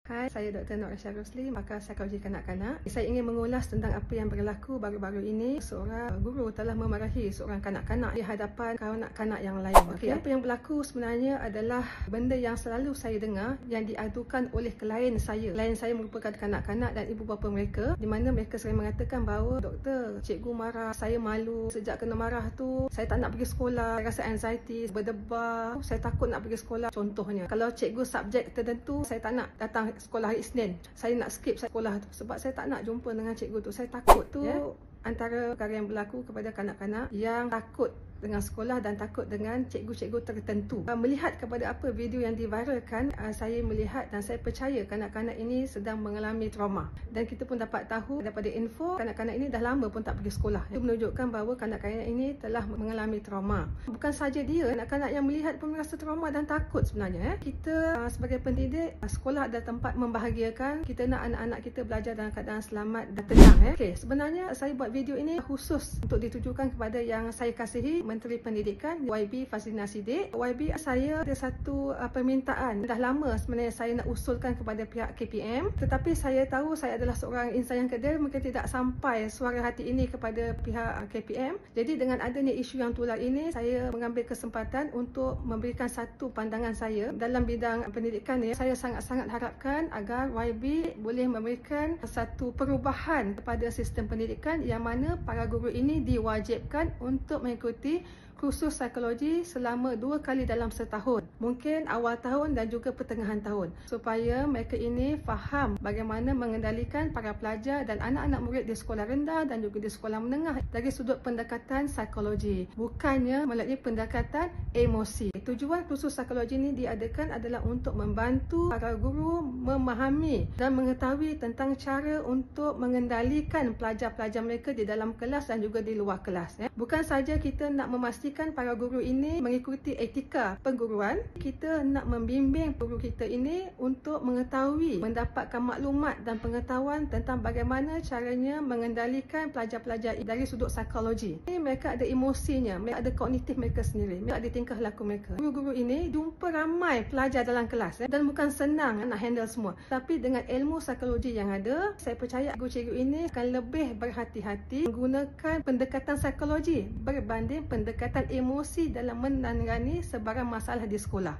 Hai, saya Dr. Nur Aisyah Rosli, pakar psikologi kanak-kanak. Saya ingin mengulas tentang apa yang berlaku baru-baru ini. Seorang guru telah memarahi seorang kanak-kanak di hadapan kanak-kanak yang lain. Okey, apa yang berlaku sebenarnya adalah benda yang selalu saya dengar yang diadukan oleh klien saya. Klien saya merupakan kanak-kanak dan ibu bapa mereka, di mana mereka sering mengatakan bahawa, "Doktor, cikgu marah, saya malu. Sejak kena marah tu, saya tak nak pergi sekolah. Saya rasa anxiety, berdebar. Saya takut nak pergi sekolah." Contohnya, kalau cikgu subjek tertentu, saya tak nak datang sekolah hari Isnin. Saya nak skip sekolah tu sebab saya tak nak jumpa dengan cikgu tu. Saya takut tu. Antara perkara yang berlaku kepada kanak-kanak yang takut dengan sekolah dan takut dengan cikgu-cikgu tertentu. Melihat kepada apa video yang diviralkan, saya melihat dan saya percaya kanak-kanak ini sedang mengalami trauma. Dan kita pun dapat tahu daripada info kanak-kanak ini dah lama pun tak pergi sekolah. Itu menunjukkan bahawa kanak-kanak ini telah mengalami trauma. Bukan saja dia, kanak-kanak yang melihat pun merasa trauma dan takut sebenarnya. Kita sebagai pendidik, sekolah adalah tempat membahagiakan. Kita nak anak-anak kita belajar dalam keadaan selamat dan tenang. Okey, sebenarnya saya buat video ini khusus untuk ditujukan kepada yang saya kasihi, Menteri Pendidikan YB Fazlina Siddiq. YB, saya ada satu permintaan. Dah lama sebenarnya saya nak usulkan kepada pihak KPM, tetapi saya tahu saya adalah seorang insan yang kerdil, mungkin tidak sampai suara hati ini kepada pihak KPM. Jadi dengan adanya isu yang tular ini, saya mengambil kesempatan untuk memberikan satu pandangan saya dalam bidang pendidikan ni. Saya sangat-sangat harapkan agar YB boleh memberikan satu perubahan kepada sistem pendidikan yang mana para guru ini diwajibkan untuk mengikuti kursus psikologi selama 2 kali dalam setahun. Mungkin awal tahun dan juga pertengahan tahun. Supaya mereka ini faham bagaimana mengendalikan para pelajar dan anak-anak murid di sekolah rendah dan juga di sekolah menengah dari sudut pendekatan psikologi. Bukannya melalui pendekatan emosi. Tujuan kursus psikologi ini diadakan adalah untuk membantu para guru memahami dan mengetahui tentang cara untuk mengendalikan pelajar-pelajar mereka di dalam kelas dan juga di luar kelas. Bukan saja kita nak memastikan para guru ini mengikuti etika pengguruan, kita nak membimbing guru kita ini untuk mengetahui, mendapatkan maklumat dan pengetahuan tentang bagaimana caranya mengendalikan pelajar-pelajar dari sudut psikologi. Mereka ada emosinya, mereka ada kognitif mereka sendiri, mereka ada tingkah laku mereka. Guru-guru ini jumpa ramai pelajar dalam kelas dan bukan senang nak handle semua. Tapi dengan ilmu psikologi yang ada, saya percaya guru-cikgu ini akan lebih berhati-hati menggunakan pendekatan psikologi berbanding pendekatan emosi dalam menangani sebarang masalah di sekolah.